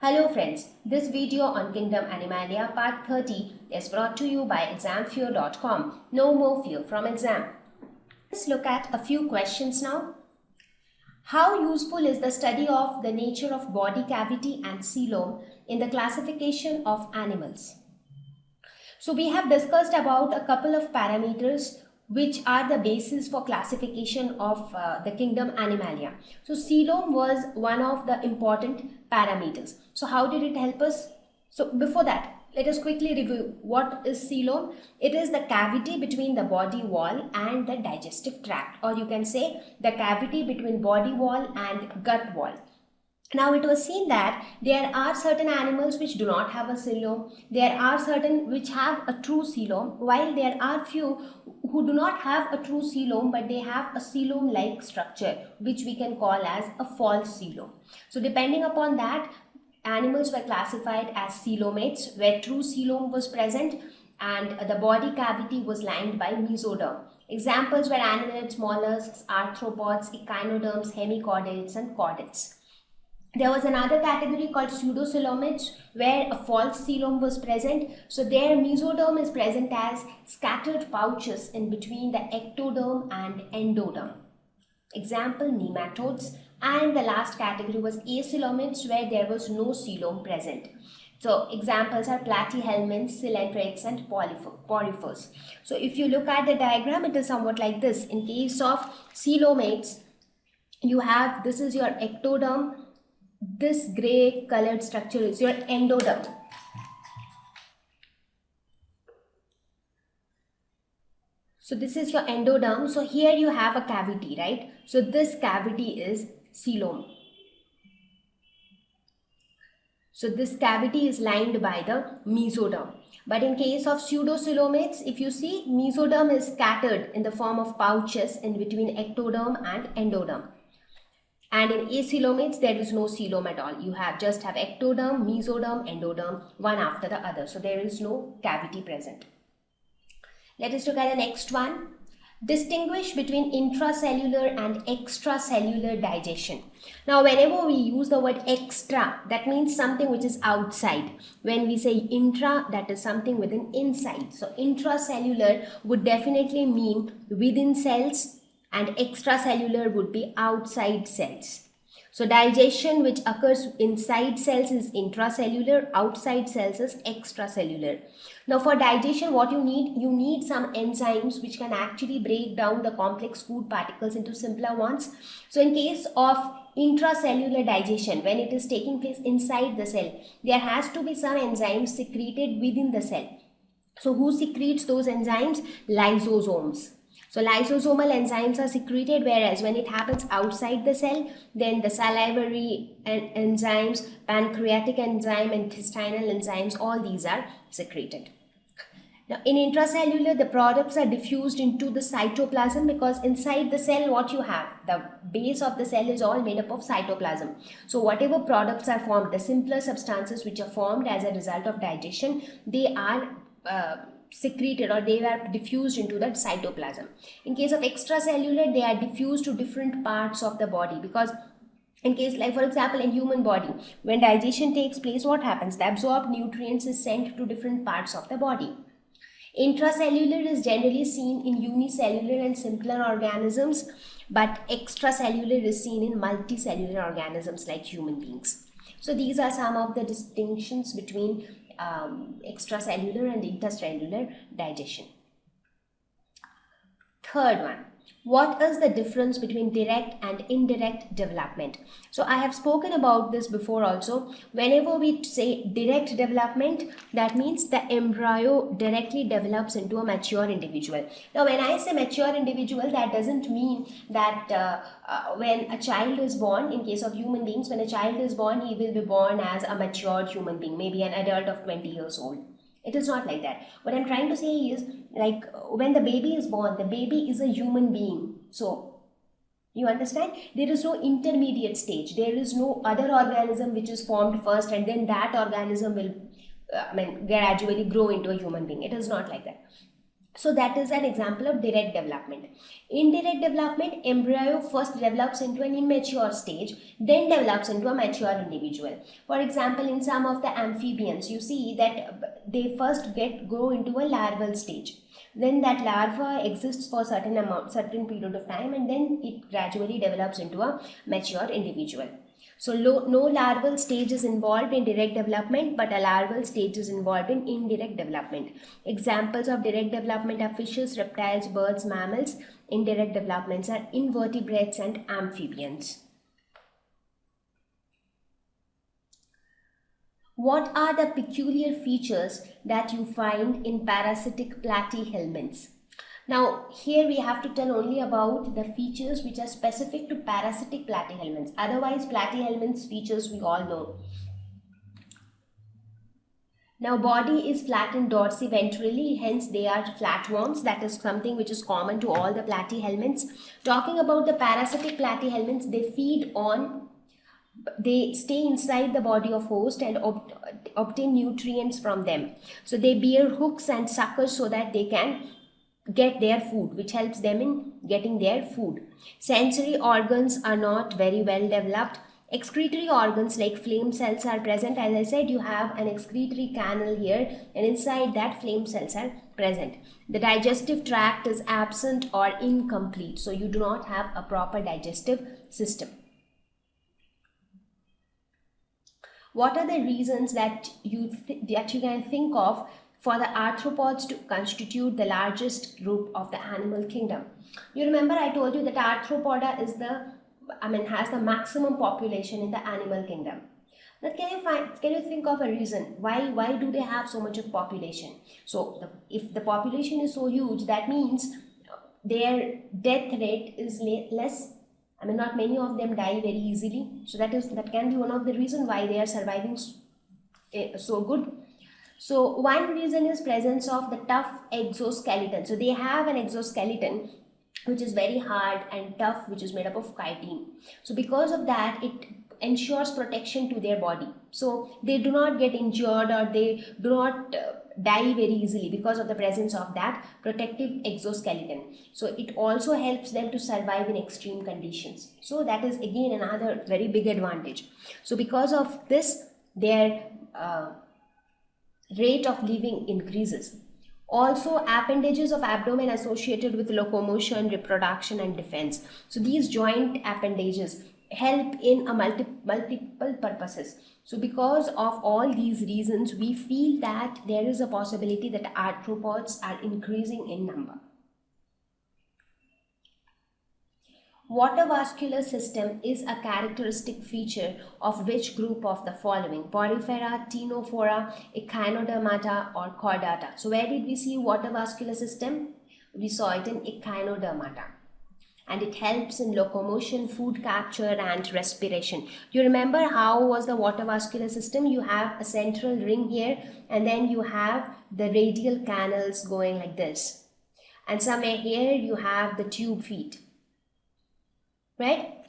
Hello friends, this video on Kingdom Animalia part 30 is brought to you by examfear.com. No more fear from exam. Let's look at a few questions now. How useful is the study of the nature of body cavity and coelom in the classification of animals? So we have discussed about a couple of parameters which are the basis for classification of the kingdom Animalia. So coelom was one of the important parameters. So how did it help us? So before that, let us quickly review what is coelom. It is the cavity between the body wall and the digestive tract, or you can say the cavity between body wall and gut wall. Now it was seen that there are certain animals which do not have a coelom, there are certain which have a true coelom, while there are few who do not have a true coelom but they have a coelom like structure which we can call as a false coelom. So depending upon that, animals were classified as coelomates where true coelom was present and the body cavity was lined by mesoderm. Examples were annelids, mollusks, arthropods, echinoderms, hemichordates and chordates. There was another category called pseudocoelomates where a false coelom was present. So their mesoderm is present as scattered pouches in between the ectoderm and endoderm. Example, nematodes. And the last category was acoelomates where there was no coelom present. So examples are platyhelminths, coelenterates and porifers. So if you look at the diagram, it is somewhat like this. In case of coelomates, you have, this is your ectoderm. This gray colored structure is your endoderm. So this is your endoderm. So here you have a cavity, right? So this cavity is coelom. So this cavity is lined by the mesoderm. But in case of pseudocoelomates, if you see, mesoderm is scattered in the form of pouches in between ectoderm and endoderm. And in acoelomates, there is no coelom at all. You just have ectoderm, mesoderm, endoderm, one after the other. So there is no cavity present. Let us look at the next one. Distinguish between intracellular and extracellular digestion. Now, whenever we use the word extra, that means something which is outside. When we say intra, that is something within inside. So intracellular would definitely mean within cells, and extracellular would be outside cells. So digestion which occurs inside cells is intracellular, outside cells is extracellular. Now for digestion, what you need some enzymes which can actually break down the complex food particles into simpler ones. So in case of intracellular digestion, when it is taking place inside the cell, there has to be some enzymes secreted within the cell. So who secretes those enzymes? Lysosomes. So lysosomal enzymes are secreted, whereas when it happens outside the cell, then the salivary enzymes, pancreatic enzyme, intestinal enzymes, all these are secreted. Now in intracellular, the products are diffused into the cytoplasm because inside the cell what you have, the base of the cell is all made up of cytoplasm. So whatever products are formed, the simpler substances which are formed as a result of digestion, they are secreted or they are diffused into that cytoplasm. In case of extracellular, they are diffused to different parts of the body because in case, like for example, in human body, when digestion takes place, what happens? The absorbed nutrients is sent to different parts of the body. Intracellular is generally seen in unicellular and simpler organisms, but extracellular is seen in multicellular organisms like human beings. So these are some of the distinctions between extracellular and intercellular digestion. Third one, what is the difference between direct and indirect development? So I have spoken about this before also. Whenever we say direct development, that means the embryo directly develops into a mature individual. Now when I say mature individual, that doesn't mean that when a child is born, in case of human beings, when a child is born, he will be born as a matured human being, maybe an adult of 20 years old. It is not like that. What I'm trying to say is, like when the baby is born, the baby is a human being. So you understand? There is no intermediate stage. There is no other organism which is formed first and then that organism will gradually grow into a human being. It is not like that. So that is an example of direct development. Indirect development, embryo first develops into an immature stage, then develops into a mature individual. For example, in some of the amphibians, you see that they first grow into a larval stage. Then that larva exists for certain period of time, and then it gradually develops into a mature individual. So no larval stage is involved in direct development, but a larval stage is involved in indirect development. Examples of direct development are fishes, reptiles, birds, mammals. Indirect developments are invertebrates and amphibians. What are the peculiar features that you find in parasitic platyhelminths? Now, here we have to tell only about the features which are specific to parasitic platyhelminths. Otherwise, platyhelminths features we all know. Now, body is flattened dorsiventrally, hence they are flatworms. That is something which is common to all the platyhelminths. Talking about the parasitic platyhelminths, they stay inside the body of host and obtain nutrients from them. So they bear hooks and suckers so that they can get their food, which helps them in getting their food. Sensory organs are not very well developed. Excretory organs like flame cells are present. As I said, you have an excretory canal here, and inside that flame cells are present. The digestive tract is absent or incomplete, so you do not have a proper digestive system. What are the reasons that you can think of for the arthropods to constitute the largest group of the animal kingdom? You remember I told you that arthropoda has the maximum population in the animal kingdom. Now can you think of a reason why do they have so much of population? So if the population is so huge, that means their death rate is less. Not many of them die very easily. So that can be one of the reasons why they are surviving so good. So one reason is presence of the tough exoskeleton. So they have an exoskeleton which is very hard and tough, which is made up of chitin. So because of that, it ensures protection to their body. So they do not get injured, or they do not die very easily because of the presence of that protective exoskeleton. So it also helps them to survive in extreme conditions. So that is again another very big advantage. So because of this, their rate of living increases. Also, appendages of abdomen associated with locomotion, reproduction, and defense. So these joint appendages help in a multiple purposes. So because of all these reasons, we feel that there is a possibility that arthropods are increasing in number. Water vascular system is a characteristic feature of which group of the following? Porifera, Ctenophora, Echinodermata, or Chordata. So where did we see water vascular system? We saw it in Echinodermata. And it helps in locomotion, food capture, and respiration. You remember how was the water vascular system? You have a central ring here, and then you have the radial canals going like this. And somewhere here you have the tube feet. Right?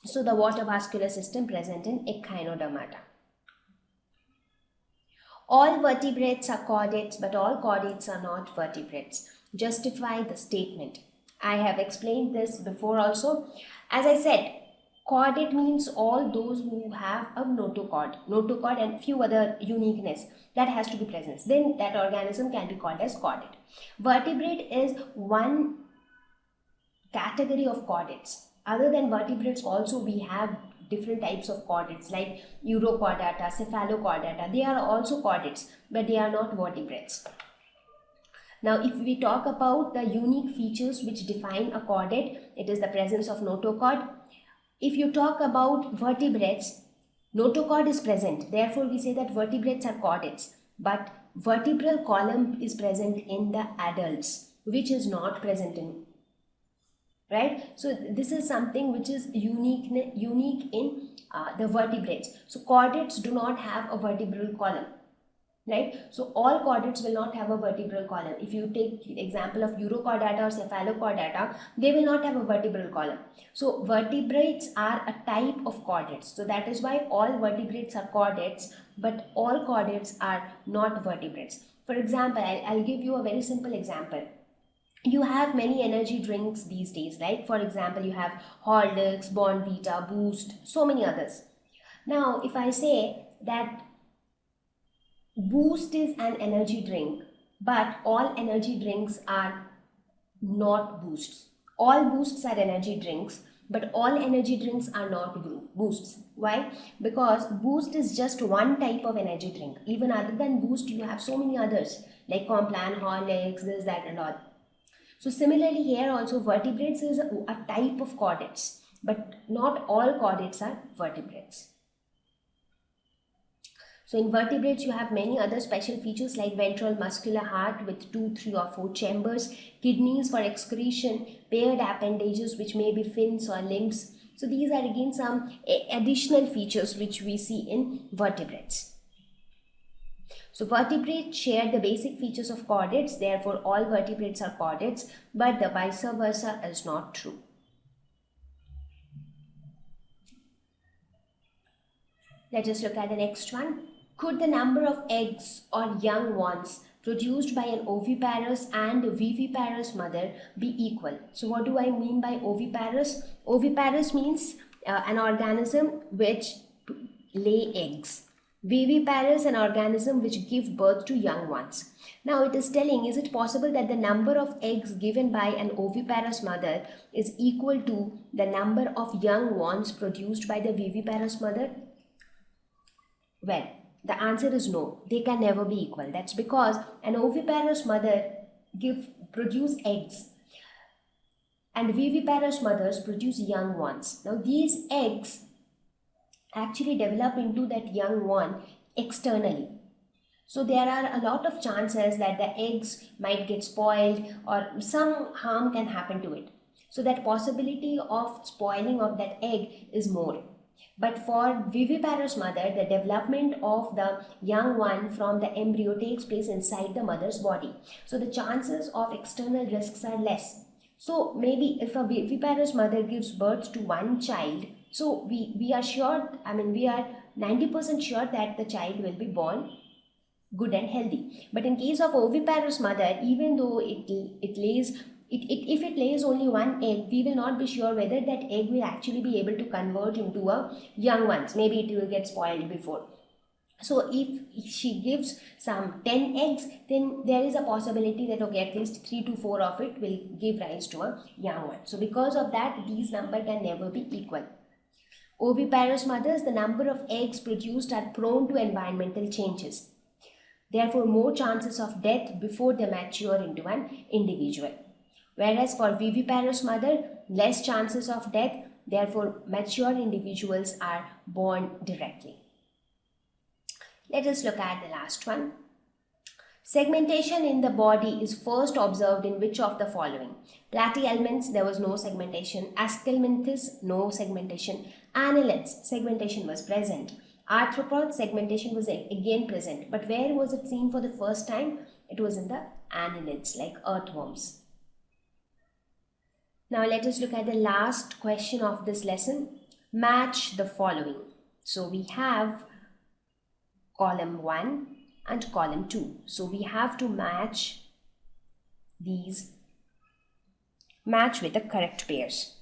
So the water vascular system present in Echinodermata. All vertebrates are chordates, but all chordates are not vertebrates. Justify the statement. I have explained this before also. As I said, chordate means all those who have a notochord and few other uniqueness that has to be present. Then that organism can be called as chordate. Vertebrate is one category of chordates. Other than vertebrates, also we have different types of chordates like Urochordata, Cephalochordata. They are also chordates, but they are not vertebrates. Now, if we talk about the unique features which define a chordate, it is the presence of notochord. If you talk about vertebrates, notochord is present. Therefore, we say that vertebrates are chordates. But vertebral column is present in the adults, which is not present in. Right? So this is something which is unique in the vertebrates. So chordates do not have a vertebral column. Right? So all chordates will not have a vertebral column. If you take the example of Urochordata or Cephalochordata, they will not have a vertebral column. So vertebrates are a type of chordates. So that is why all vertebrates are chordates, but all chordates are not vertebrates. For example, I'll give you a very simple example. You have many energy drinks these days, right? For example, you have Horlicks, Bonvita, Boost, so many others. Now, if I say that Boost is an energy drink, but all energy drinks are not boosts. All boosts are energy drinks, but all energy drinks are not boosts. Why? Because boost is just one type of energy drink. Even other than boost, you have so many others like Complan, Horlicks, this, that, and all. So similarly here also vertebrates is a type of chordates, but not all chordates are vertebrates. So in vertebrates, you have many other special features like ventral muscular heart with 2, 3 or 4 chambers, kidneys for excretion, paired appendages which may be fins or limbs. So these are again some additional features which we see in vertebrates. So vertebrates share the basic features of chordates, therefore all vertebrates are chordates, but the vice versa is not true. Let us look at the next one. Could the number of eggs or young ones produced by an oviparous and viviparous mother be equal? So what do I mean by oviparous? Oviparous means an organism which lay eggs. Viviparous, an organism which give birth to young ones. Now it is telling, is it possible that the number of eggs given by an oviparous mother is equal to the number of young ones produced by the viviparous mother? Well, the answer is no, they can never be equal. That's because an oviparous mother produce eggs and viviparous mothers produce young ones. Now these eggs actually develop into that young one externally. So there are a lot of chances that the eggs might get spoiled or some harm can happen to it. So that possibility of spoiling of that egg is more. But for viviparous mother, the development of the young one from the embryo takes place inside the mother's body. So the chances of external risks are less. So maybe if a viviparous mother gives birth to one child, so we are sure, we are 90% sure that the child will be born good and healthy. But in case of oviparous mother, even though it lays if it lays only one egg, we will not be sure whether that egg will actually be able to convert into a young one. Maybe it will get spoiled before. So if she gives some 10 eggs, then there is a possibility that okay, at least 3 to 4 of it will give rise to a young one. So because of that, these numbers can never be equal. Oviparous mothers, the number of eggs produced are prone to environmental changes. Therefore, more chances of death before they mature into an individual. Whereas for viviparous mother, less chances of death, therefore mature individuals are born directly. Let us look at the last one. Segmentation in the body is first observed in which of the following? Platyhelminths, there was no segmentation. Aschelminthes, no segmentation. Annelids, segmentation was present. Arthropods, segmentation was again present. But where was it seen for the first time? It was in the annelids, like earthworms. Now let us look at the last question of this lesson. Match the following. So we have column 1 and column 2. So we have to match with the correct pairs.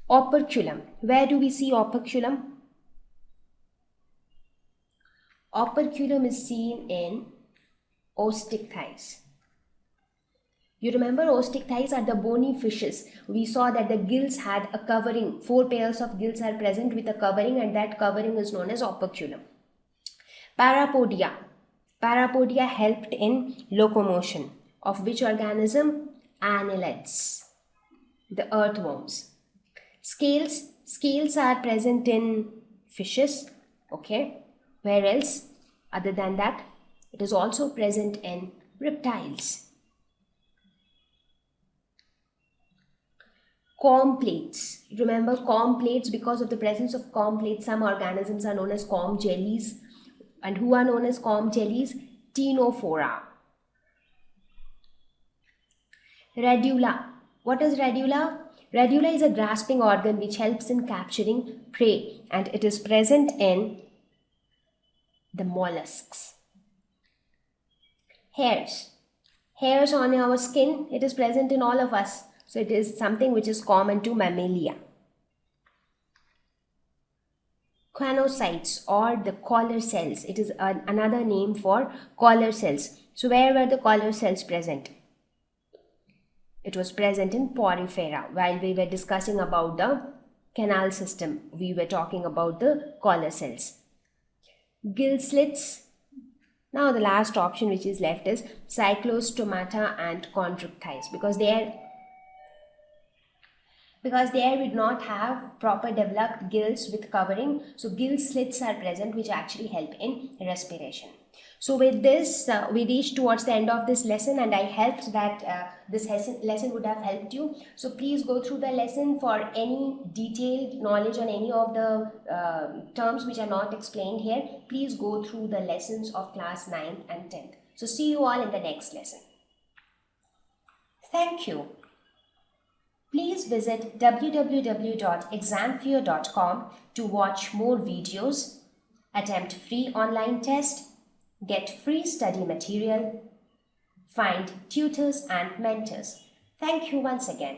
Operculum. Where do we see operculum? Operculum is seen in osteichthyes. You remember osteichthyes are the bony fishes. We saw that the gills had a covering. 4 pairs of gills are present with a covering, and that covering is known as operculum. Parapodia. Parapodia helped in locomotion. Of which organism? Annelids, the earthworms. Scales. Scales are present in fishes. Okay. Where else? Other than that, it is also present in reptiles. Comb plates. Remember comb plates, because of the presence of comb plates, some organisms are known as comb jellies. And who are known as comb jellies? Ctenophora. Radula. What is radula? Radula is a grasping organ which helps in capturing prey, and it is present in the mollusks. Hairs. Hairs on our skin, it is present in all of us. So it is something which is common to mammalia. Choanocytes or the collar cells. It is another name for collar cells. So where were the collar cells present? It was present in porifera. While we were discussing about the canal system, we were talking about the collar cells. Gill slits. Now the last option which is left is cyclostomata and chondrichthyes, because there we do not have proper developed gills with covering. So gill slits are present which actually help in respiration. So with this, we reached towards the end of this lesson, and I helped that this lesson would have helped you. So please go through the lesson for any detailed knowledge on any of the terms which are not explained here. Please go through the lessons of class 9th and 10th. So see you all in the next lesson. Thank you. Please visit www.examfear.com to watch more videos, attempt free online test, get free study material, find tutors and mentors. Thank you once again.